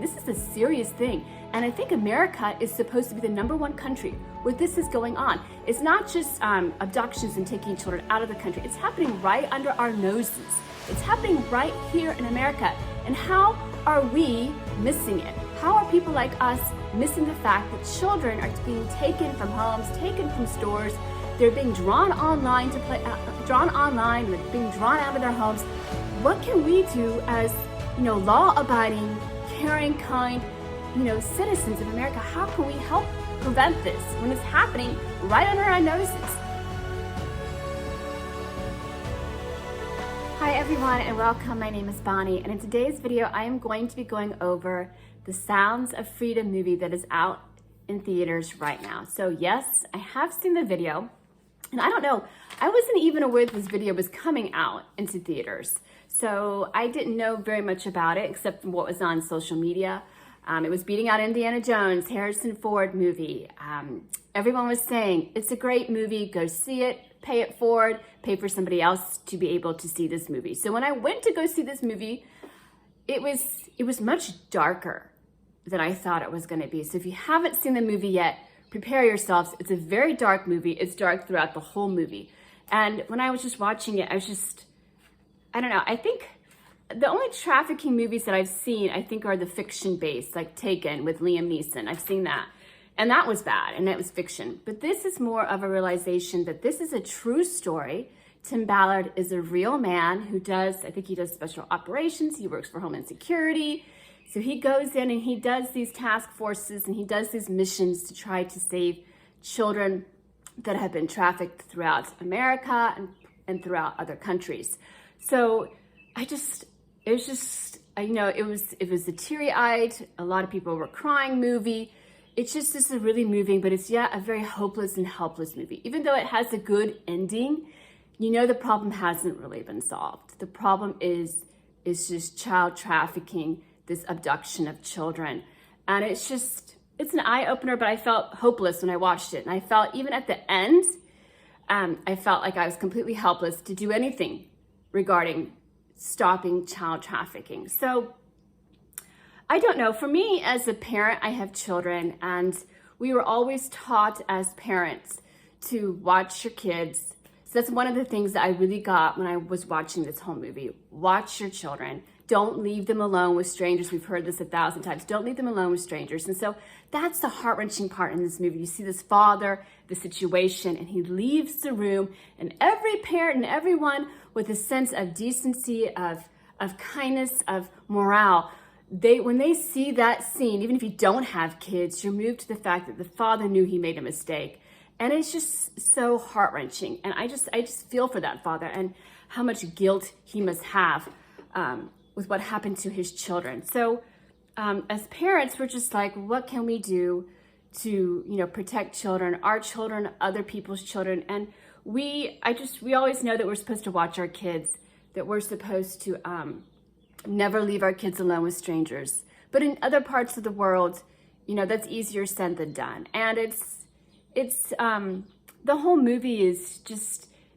This is a serious thing, and I think America is supposed to be the #1 country where this is going on. It's not just abductions and taking children out of the country. It's happening right under our noses. It's happening right here in America. And how are we missing it? How are people like us missing the fact that children are being taken from homes, taken from stores? They're being drawn online they're being drawn out of their homes. What can we do as, law-abiding, caring, kind, citizens of America? How can we help prevent this when it's happening right under our noses? Hi everyone and welcome. My name is Bonnie, and in today's video I am going to be going over the Sounds of Freedom movie that is out in theaters right now. So yes, I have seen the video, and I don't know, I wasn't even aware this video was coming out into theaters. So I didn't know very much about it except from what was on social media. It was beating out Indiana Jones, Harrison Ford movie. Everyone was saying, it's a great movie, go see it, pay it forward, pay for somebody else to be able to see this movie. So when I went to go see this movie, it was much darker than I thought it was gonna be. So if you haven't seen the movie yet, prepare yourselves. It's a very dark movie. It's dark throughout the whole movie. And when I was just watching it, I don't know, I think the only trafficking movies that I've seen, I think, are the fiction-based, like Taken with Liam Neeson. I've seen that. And that was bad, and that was fiction. But this is more of a realization that this is a true story. Tim Ballard is a real man who I think he does special operations. He works for Homeland Security. So he goes in and he does these task forces and he does these missions to try to save children that have been trafficked throughout America and throughout other countries. So it was a teary-eyed, a lot of people were crying movie. It's just a really moving, but it's a very hopeless and helpless movie. Even though it has a good ending, the problem hasn't really been solved. The problem is just child trafficking, this abduction of children. And it's an eye-opener, but I felt hopeless when I watched it. And I felt, even at the end, I felt like I was completely helpless to do anything regarding stopping child trafficking. So I don't know, for me as a parent, I have children, and we were always taught as parents to watch your kids. So that's one of the things that I really got when I was watching this whole movie. Watch your children. Don't leave them alone with strangers. We've heard this 1,000 times. Don't leave them alone with strangers. And so that's the heart-wrenching part in this movie. You see this father, the situation, and he leaves the room, and every parent and everyone with a sense of decency, of kindness, of morale, when they see that scene, even if you don't have kids, you're moved to the fact that the father knew he made a mistake. And it's just so heart-wrenching. And I just feel for that father and how much guilt he must have with what happened to his children. So as parents, we're just like, what can we do to, protect children, our children, other people's children? And we always know that we're supposed to watch our kids, that we're supposed to never leave our kids alone with strangers. But in other parts of the world, that's easier said than done. And the whole movie is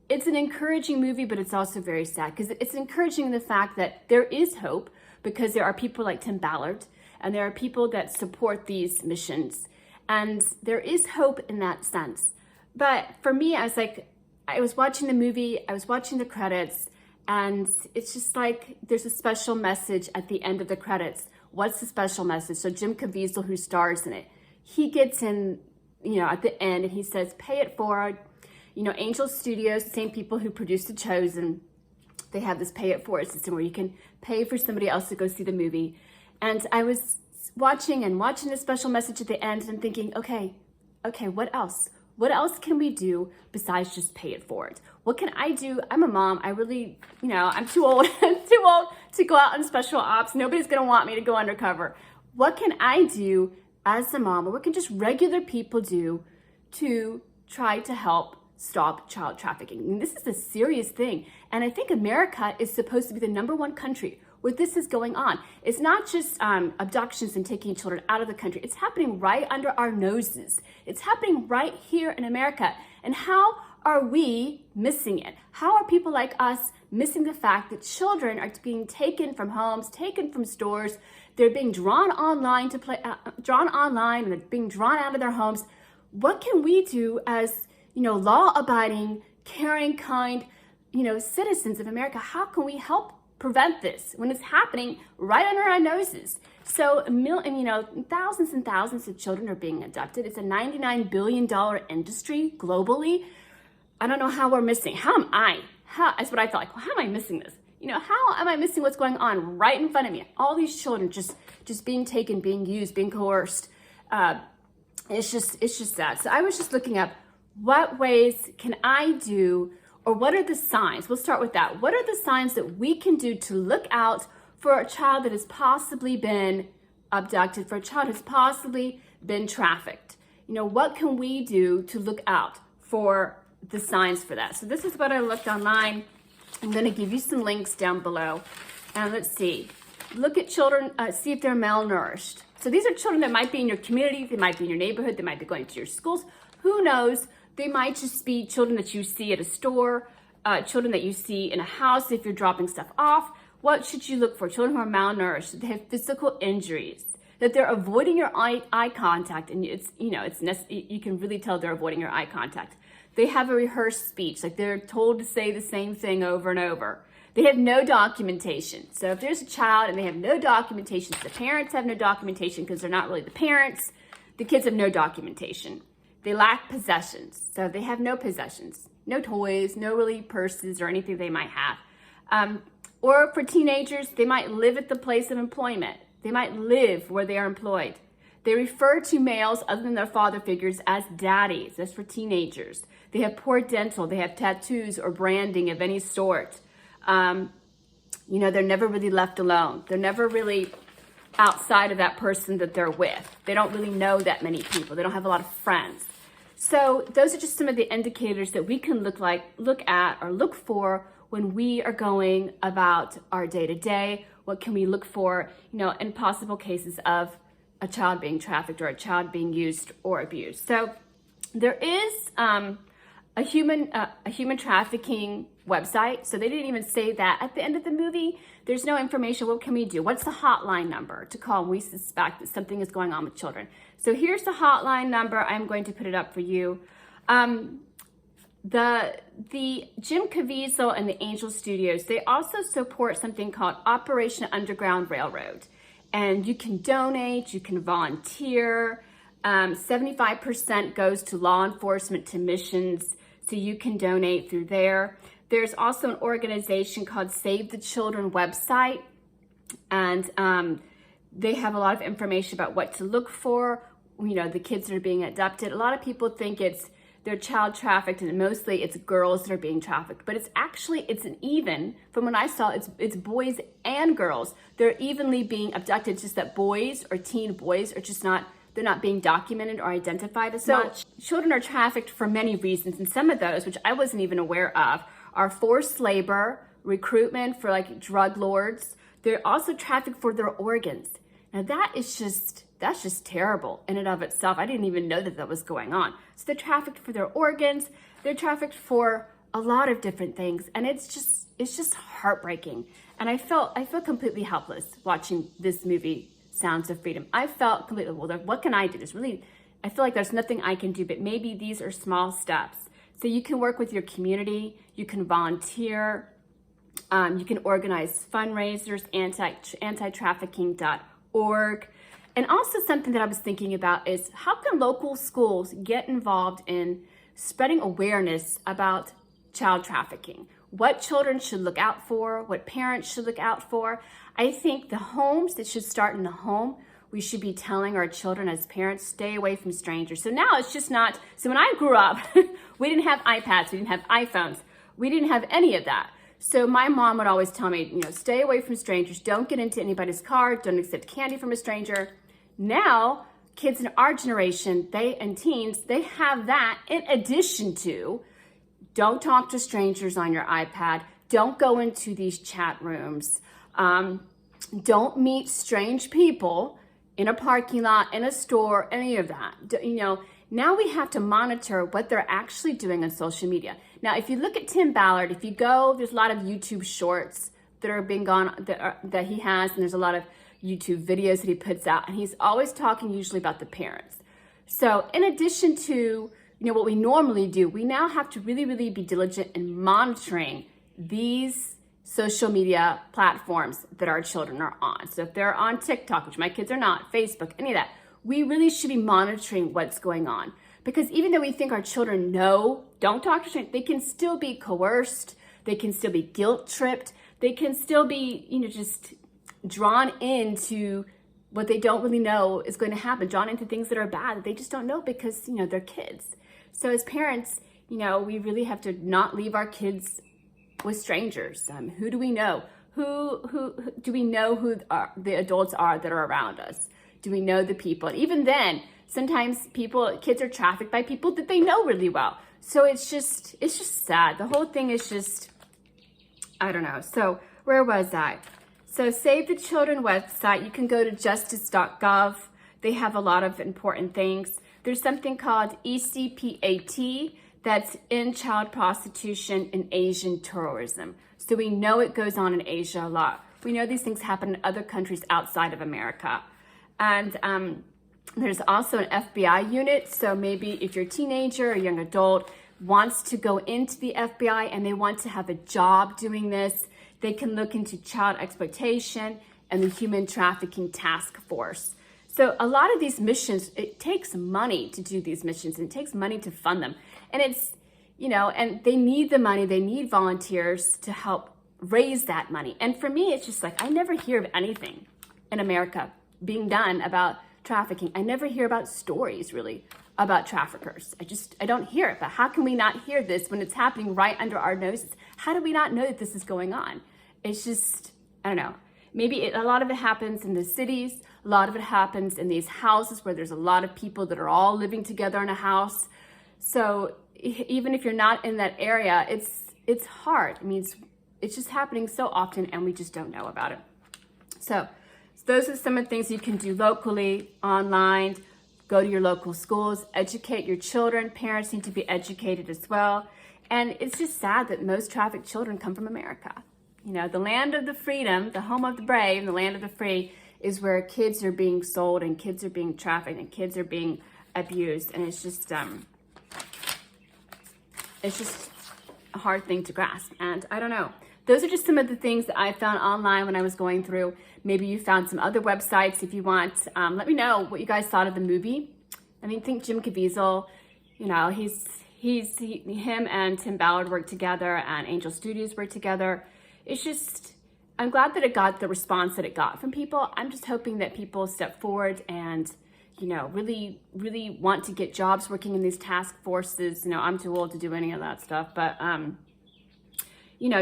it's an encouraging movie, but it's also very sad, because it's encouraging in the fact that there is hope, because there are people like Tim Ballard, and there are people that support these missions, and there is hope in that sense. But for me, I was watching the movie, I was watching the credits, and it's just like there's a special message at the end of the credits. What's the special message? So Jim Caviezel, who stars in it, he gets in, at the end, and he says, pay it forward. Angel Studios, the same people who produced The Chosen, they have this pay it forward system where you can pay for somebody else to go see the movie. And I was watching the special message at the end and thinking, okay, what else? What else can we do besides just pay it forward? What can I do? I'm a mom. I really, I'm too old. I'm too old to go out on special ops. Nobody's going to want me to go undercover. What can I do as a mom, or what can just regular people do to try to help stop child trafficking? This is a serious thing. And I think America is supposed to be the #1 country where this is going on. It's not just abductions and taking children out of the country. It's happening right under our noses. It's happening right here in America. And how are we missing it? How are people like us missing the fact that children are being taken from homes, taken from stores? They're being drawn online and they're being drawn out of their homes. What can we do as, law-abiding, caring, kind, citizens of America? How can we help prevent this when it's happening right under our noses? So, thousands and thousands of children are being abducted. It's a $99 billion industry globally. I don't know how we're missing. How am I? That's what I thought. Like, well, how am I missing this? How am I missing what's going on right in front of me? All these children just being taken, being used, being coerced. It's just sad. So I was just looking up what ways can I do, or what are the signs? We'll start with that. What are the signs that we can do to look out for a child that has possibly been abducted, for a child who's possibly been trafficked? What can we do to look out for the signs for that? So this is what I looked online. I'm going to give you some links down below. And let's see. Look at children, see if they're malnourished. So these are children that might be in your community, they might be in your neighborhood, they might be going to your schools. Who knows? They might just be children that you see at a store, children that you see in a house if you're dropping stuff off. What should you look for? Children who are malnourished, that they have physical injuries, that they're avoiding your eye contact, and you can really tell they're avoiding your eye contact. They have a rehearsed speech, like they're told to say the same thing over and over. They have no documentation. So if there's a child and they have no documentation, the parents have no documentation because they're not really the parents, the kids have no documentation. They lack possessions. So they have no possessions, no toys, no really purses or anything they might have. Or for teenagers, they might live at the place of employment. They might live where they are employed. They refer to males other than their father figures as daddies. That's for teenagers. They have poor dental. They have tattoos or branding of any sort. They're never really left alone. They're never really outside of that person that they're with. They don't really know that many people. They don't have a lot of friends. So those are just some of the indicators that we can look at or look for when we are going about our day-to-day. What can we look for, in possible cases of a child being trafficked or a child being used or abused. So there is a human trafficking website. So they didn't even say that at the end of the movie. There's no information. What can we do? What's the hotline number to call when we suspect that something is going on with children? So here's the hotline number. I'm going to put it up for you. The Jim Caviezel and the Angel Studios, they also support something called Operation Underground Railroad. And you can donate, you can volunteer. 75% goes to law enforcement, to missions, so you can donate through there. There's also an organization called Save the Children website, and they have a lot of information about what to look for, the kids that are being abducted. A lot of people think they're child trafficked, and mostly it's girls that are being trafficked. But from what I saw, it's boys and girls. They're evenly being abducted. It's just that boys or teen boys are they're not being documented or identified as much. Children are trafficked for many reasons, and some of those, which I wasn't even aware of, are forced labor, recruitment for like drug lords. They're also trafficked for their organs. Now that's just terrible in and of itself. I didn't even know that was going on. So they're trafficked for their organs. They're trafficked for a lot of different things, and it's just heartbreaking. And I feel completely helpless watching this movie, Sounds of Freedom. I felt completely, what can I do? I feel like there's nothing I can do, but maybe these are small steps. So you can work with your community, you can volunteer, you can organize fundraisers, anti-trafficking.org. And also something that I was thinking about is how can local schools get involved in spreading awareness about child trafficking? What children should look out for, what parents should look out for. I think the homes, that should start in the home. We should be telling our children as parents, stay away from strangers. So now it's just not, so when I grew up, we didn't have iPads, we didn't have iPhones, we didn't have any of that. So my mom would always tell me, stay away from strangers, don't get into anybody's car, don't accept candy from a stranger. Now, kids in our generation, and teens, they have that in addition to, don't talk to strangers on your iPad, don't go into these chat rooms, don't meet strange people in a parking lot, in a store, any of that. Now we have to monitor what they're actually doing on social media. Now, if you look at Tim Ballard, if you go, there's a lot of YouTube shorts that are being gone, that he has, and there's a lot of YouTube videos that he puts out, and he's always talking usually about the parents. So in addition to what we normally do, we now have to really, really be diligent in monitoring these social media platforms that our children are on. So if they're on TikTok, which my kids are not, Facebook, any of that, we really should be monitoring what's going on. Because even though we think our children know, don't talk to strangers, they can still be coerced, they can still be guilt-tripped, they can still be, just drawn into what they don't really know is going to happen, drawn into things that are bad that they just don't know because, they're kids. So as parents, we really have to not leave our kids with strangers. Who do we know? Who do we know who the adults are that are around us? Do we know the people? And even then, sometimes kids are trafficked by people that they know really well. So it's just sad. The whole thing is just, I don't know. So where was I? So Save the Children website, you can go to justice.gov. They have a lot of important things. There's something called ECPAT, that's in child prostitution and Asian tourism. So we know it goes on in Asia a lot. We know these things happen in other countries outside of America. And there's also an FBI unit. So maybe if you're a teenager or a young adult wants to go into the FBI and they want to have a job doing this, they can look into child exploitation and the human trafficking task force. So a lot of these missions, it takes money to do these missions and it takes money to fund them. And it's, and they need the money, they need volunteers to help raise that money. And for me, it's just like, I never hear of anything in America being done about trafficking. I never hear about stories really about traffickers. I don't hear it. But how can we not hear this when it's happening right under our noses? How do we not know that this is going on? It's just, I don't know. Maybe a lot of it happens in the cities. A lot of it happens in these houses where there's a lot of people that are all living together in a house. So even if you're not in that area, it's hard. I mean, it's just happening so often and we just don't know about it. So those are some of the things you can do locally, online, go to your local schools, educate your children. Parents need to be educated as well. And it's just sad that most trafficked children come from America. The land of the freedom, the home of the brave, and the land of the free is where kids are being sold and kids are being trafficked and kids are being abused. And it's just a hard thing to grasp. And I don't know. Those are just some of the things that I found online when I was going through. Maybe you found some other websites. If you want, let me know what you guys thought of the movie. I mean, think Jim Caviezel, him and Tim Ballard worked together and Angel Studios worked together. It's just, I'm glad that it got the response that it got from people. I'm just hoping that people step forward and, really, really want to get jobs working in these task forces. I'm too old to do any of that stuff, but,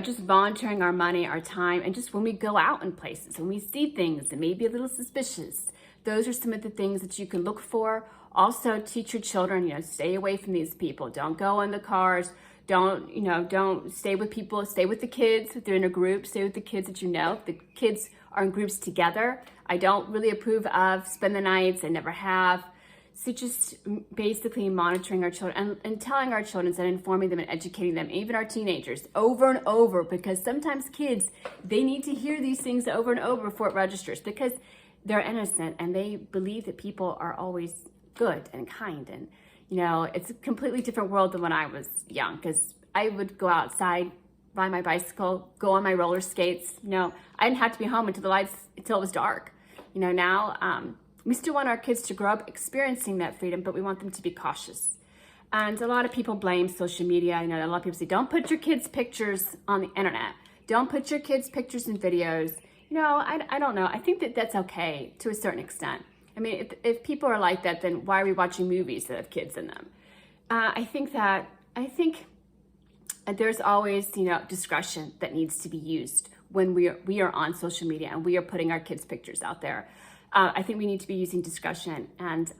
just volunteering our money, our time, and just when we go out in places, when we see things that may be a little suspicious, those are some of the things that you can look for. Also, teach your children, stay away from these people. Don't go in the cars. Don't stay with people. Stay with the kids. If they're in a group, stay with the kids that you know. If the kids are in groups together, I don't really approve of spend the nights. I never have. So just basically monitoring our children and telling our children and informing them and educating them, even our teenagers, over and over, because sometimes kids, they need to hear these things over and over before it registers because they're innocent and they believe that people are always good and kind. And, it's a completely different world than when I was young because I would go outside, ride my bicycle, go on my roller skates. I didn't have to be home until it was dark. Now, we still want our kids to grow up experiencing that freedom, but we want them to be cautious. And a lot of people blame social media. A lot of people say, don't put your kids' pictures on the internet. Don't put your kids' pictures and videos. I don't know. I think that that's okay to a certain extent. I mean, if people are like that, then why are we watching movies that have kids in them? I think there's always, discretion that needs to be used when we are on social media and we are putting our kids' pictures out there. I think we need to be using discretion and,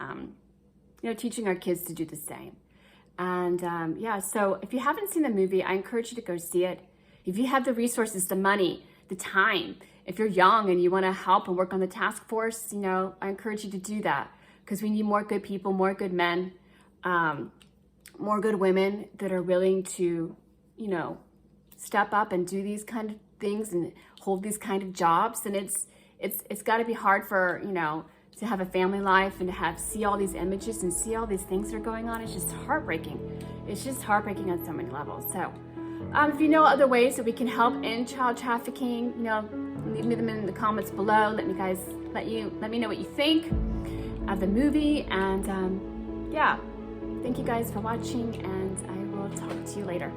teaching our kids to do the same. And so if you haven't seen the movie, I encourage you to go see it. If you have the resources, the money, the time, if you're young and you want to help and work on the task force, I encourage you to do that because we need more good people, more good men more good women that are willing to, you know, step up and do these kind of things and hold these kind of jobs. And it's got to be hard for, you know, to have a family life and to see all these images and see all these things that are going on. It's just heartbreaking. It's just heartbreaking on so many levels. So if you know other ways that we can help end child trafficking, you know, leave me them in the comments below. Let me know what you think of the movie. And yeah, thank you guys for watching, and I will talk to you later.